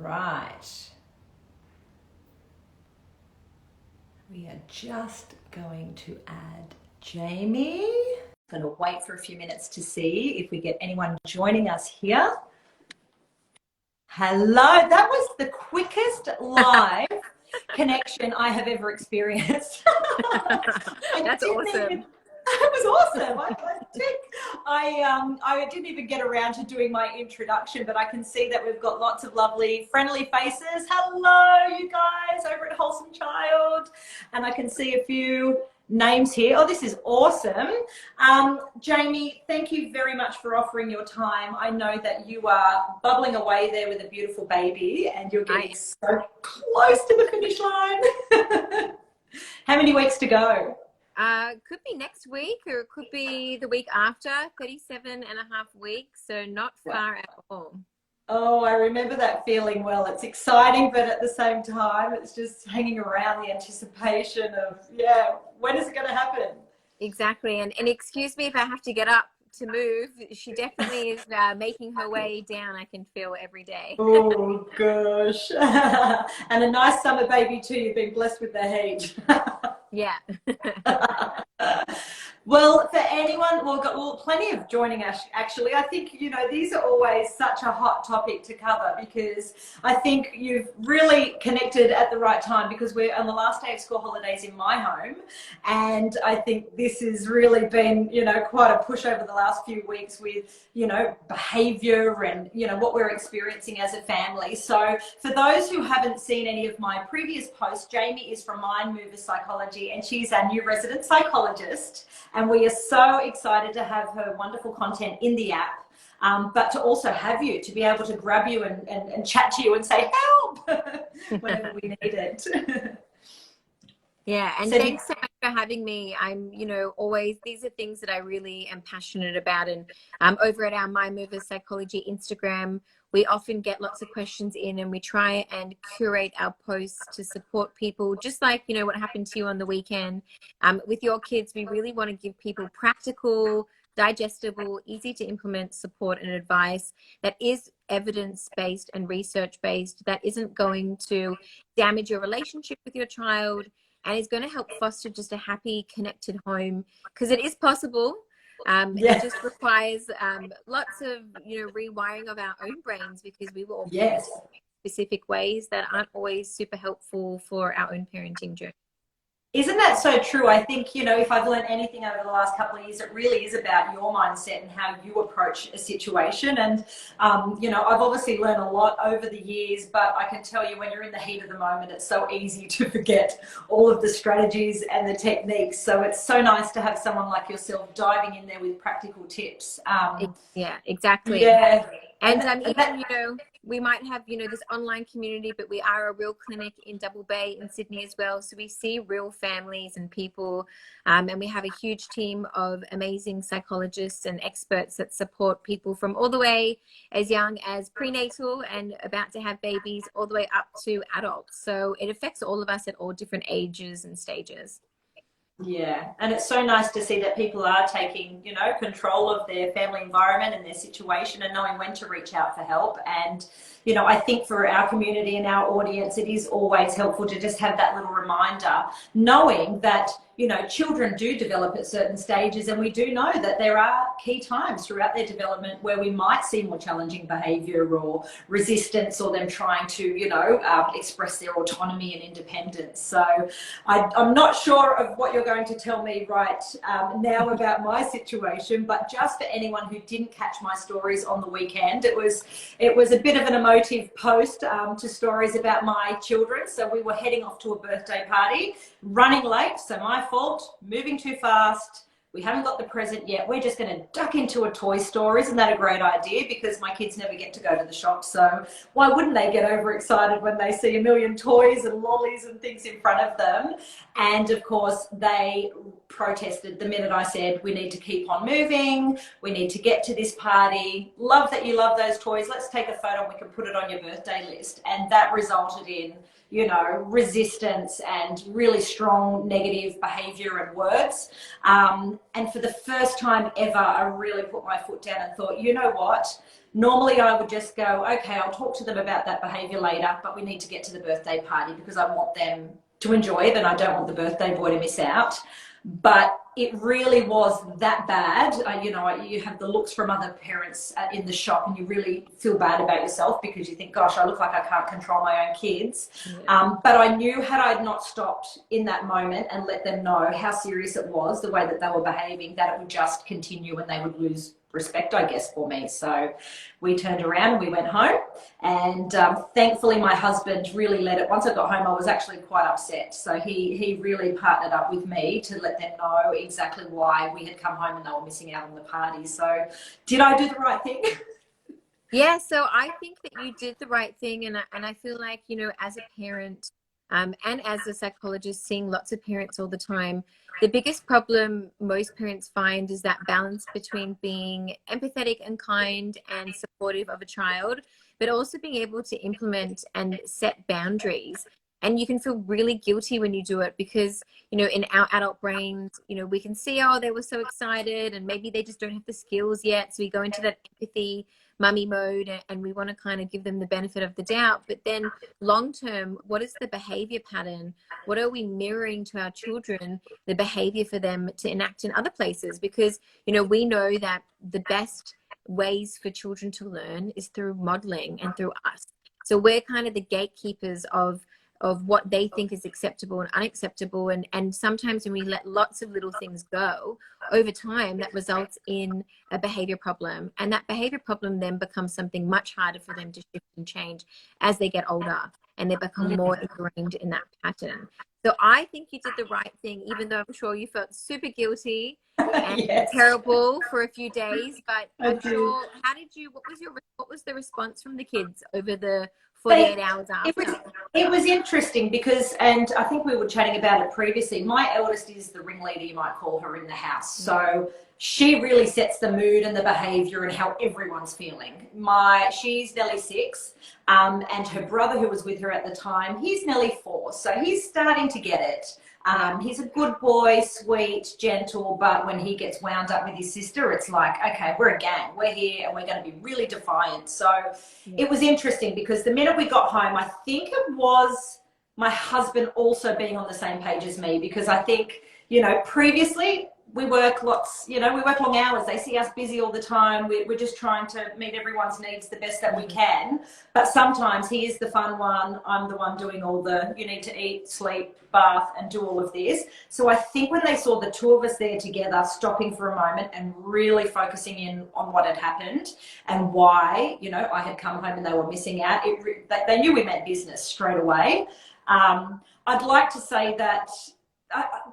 Right. We are just going to add Jaimie. I'm going to wait for a few minutes to see if we get anyone joining us here. Hello, that was the quickest live connection I have ever experienced. That's awesome. It was awesome. I didn't even get around to doing my introduction, but I can see that we've got lots of lovely, friendly faces. Hello, you guys over at Wholesome Child. And I can see a few names here. Oh, this is awesome. Jaimie, thank you very much for offering your time. I know that you are bubbling away there with a beautiful baby and you're getting so close to the finish line. How many weeks to go? Could be next week or it could be the week after, 37 and a half weeks. So not far at all. Oh, I remember that feeling well. It's exciting, but at the same time, it's just hanging around the anticipation of, when is it going to happen? Exactly. And excuse me if I have to get up to move. She definitely is making her way down. I can feel every day. Oh, gosh. And a nice summer baby too. You've been blessed with the heat. Yeah. Well, for anyone, we've got plenty of joining us, actually. I think, these are always such a hot topic to cover because I think you've really connected at the right time because we're on the last day of school holidays in my home. And I think this has really been, quite a push over the last few weeks with, behaviour and, what we're experiencing as a family. So for those who haven't seen any of my previous posts, Jaimie is from Mymovers Psychology and she's our new resident psychologist. And we are so excited to have her wonderful content in the app, but to also have you, to be able to grab you and chat to you and say, help, whenever we need it. Yeah, and so thanks so much for having me. I'm, always, these are things that I really am passionate about. And over at our Mymovers Psychology Instagram, we often get lots of questions in and we try and curate our posts to support people, just like, what happened to you on the weekend. With your kids, we really want to give people practical, digestible, easy to implement support and advice that is evidence-based and research-based, that isn't going to damage your relationship with your child, and is going to help foster just a happy, connected home, because it is possible. It just requires lots of, rewiring of our own brains because we were all in specific ways that aren't always super helpful for our own parenting journey. Isn't that so true? I think, if I've learned anything over the last couple of years, it really is about your mindset and how you approach a situation. And, I've obviously learned a lot over the years, but I can tell you when you're in the heat of the moment, it's so easy to forget all of the strategies and the techniques. So it's so nice to have someone like yourself diving in there with practical tips. Yeah, exactly. Yeah. And even, we might have, this online community, but we are a real clinic in Double Bay in Sydney as well. So we see real families and people, and we have a huge team of amazing psychologists and experts that support people from all the way as young as prenatal and about to have babies all the way up to adults. So it affects all of us at all different ages and stages. Yeah, and it's so nice to see that people are taking, control of their family environment and their situation and knowing when to reach out for help. And, I think for our community and our audience, it is always helpful to just have that little reminder, knowing that, children do develop at certain stages, and we do know that there are key times throughout their development where we might see more challenging behaviour or resistance, or them trying to, express their autonomy and independence. So I'm not sure of what you're going to tell me right now about my situation, but just for anyone who didn't catch my stories on the weekend, it was a bit of an emotive post to stories about my children. So we were heading off to a birthday party, running late, so my fault, moving too fast. We haven't got the present yet. We're just going to duck into a toy store. Isn't that a great idea? Because my kids never get to go to the shop. So why wouldn't they get overexcited when they see a million toys and lollies and things in front of them? And of course, they protested the minute I said, we need to keep on moving. We need to get to this party. Love that you love those toys. Let's take a photo and we can put it on your birthday list. And that resulted in resistance and really strong negative behavior and words. And for the first time ever, I really put my foot down and thought, you know what? normally I would just go, okay, I'll talk to them about that behaviour later, but we need to get to the birthday party because I want them to enjoy it and I don't want the birthday boy to miss out. But it really was that bad. You know, you have the looks from other parents in the shop and you really feel bad about yourself because you think, gosh, I look like I can't control my own kids. Yeah. But I knew had I not stopped in that moment and let them know how serious it was, the way that they were behaving, that it would just continue and they would lose respect, I guess, for me. So we turned around and we went home, and thankfully my husband really let it. Once I got home, I was actually quite upset, so he really partnered up with me to let them know exactly why we had come home and they were missing out on the party. So did I do the right thing? Yeah, so I think that you did the right thing, and I feel like, you know, as a parent, and as a psychologist, seeing lots of parents all the time, the biggest problem most parents find is that balance between being empathetic and kind and supportive of a child, but also being able to implement and set boundaries. And you can feel really guilty when you do it because, you know, in our adult brains, you know, we can see, oh, they were so excited and maybe they just don't have the skills yet. So we go into that empathy mummy mode and we want to kind of give them the benefit of the doubt. But then long term, what is the behavior pattern? What are we mirroring to our children, the behavior for them to enact in other places? Because, you know, we know that the best ways for children to learn is through modeling and through us. So we're kind of the gatekeepers of what they think is acceptable and unacceptable. And sometimes when we let lots of little things go over time, that results in a behavior problem. And that behavior problem then becomes something much harder for them to shift and change as they get older and they become more ingrained in that pattern. So I think you did the right thing, even though I'm sure you felt super guilty and Yes. terrible for a few days. But I'm sure, what was the response from the kids over the 48 hours after? It was interesting because, and I think we were chatting about it previously, my eldest is the ringleader, you might call her, in the house. So she really sets the mood and the behaviour and how everyone's feeling. She's nearly 6, and her brother, who was with her at the time, he's nearly 4. So he's starting to get it. He's a good boy, sweet, gentle, but when he gets wound up with his sister, it's like, okay, we're a gang. We're here and we're going to be really defiant. So it was interesting because the minute we got home, I think it was my husband also being on the same page as me, because I think, you know, previously we work lots, you know, we work long hours. They see us busy all the time. We're just trying to meet everyone's needs the best that we can. But sometimes he is the fun one. I'm the one doing all the, you need to eat, sleep, bath, and do all of this. So I think when they saw the two of us there together, stopping for a moment and really focusing in on what had happened and why, you know, I had come home and they were missing out, they knew we meant business straight away. I'd like to say that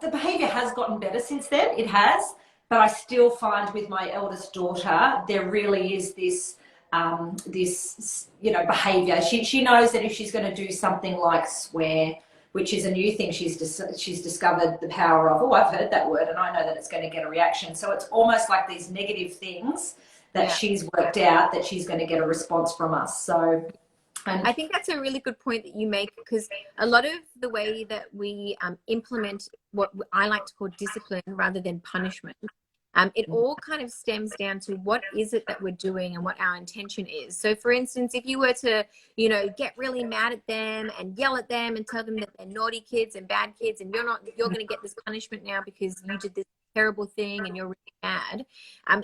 the behaviour has gotten better since then. It has, but I still find with my eldest daughter there really is this you know, behaviour. She knows that if she's going to do something like swear, which is a new thing she's discovered the power of. Oh, I've heard that word and I know that it's going to get a reaction. So it's almost like these negative things that she's worked out that she's going to get a response from us. So I think that's a really good point that you make, because a lot of the way that we implement what I like to call discipline rather than punishment, it all kind of stems down to what is it that we're doing and what our intention is. So for instance, if you were to, you know, get really mad at them and yell at them and tell them that they're naughty kids and bad kids and you're going to get this punishment now because you did this terrible thing and you're really bad,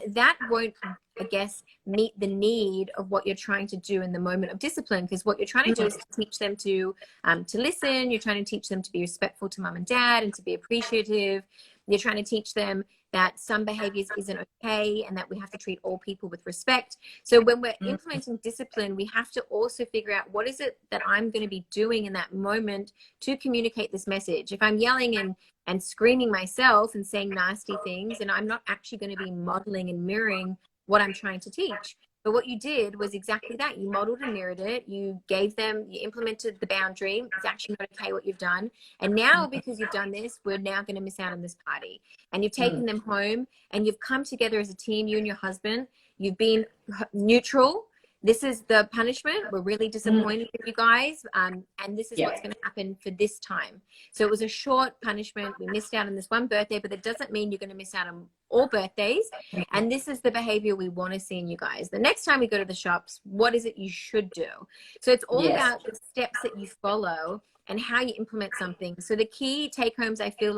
that won't, I guess, meet the need of what you're trying to do in the moment of discipline. Because what you're trying to do is to teach them to listen. You're trying to teach them to be respectful to mum and dad and to be appreciative. You're trying to teach them that some behaviors isn't okay and that we have to treat all people with respect. So when we're implementing discipline, we have to also figure out what is it that I'm going to be doing in that moment to communicate this message. If I'm yelling and screaming myself and saying nasty things, and I'm not actually going to be modeling and mirroring what I'm trying to teach. But what you did was exactly that. You modeled and mirrored it. You implemented the boundary. It's actually not okay what you've done. And now, because you've done this, we're now going to miss out on this party. And you've taken them home and you've come together as a team, you and your husband. You've been neutral. this is the punishment. We're really disappointed with you guys. And this is Yeah. what's going to happen for this time. So it was a short punishment. We missed out on this one birthday, but that doesn't mean you're going to miss out on all birthdays. And this is the behavior we want to see in you guys. The next time we go to the shops, what is it you should do? So it's all about the steps that you follow and how you implement something. So the key take homes, I feel like,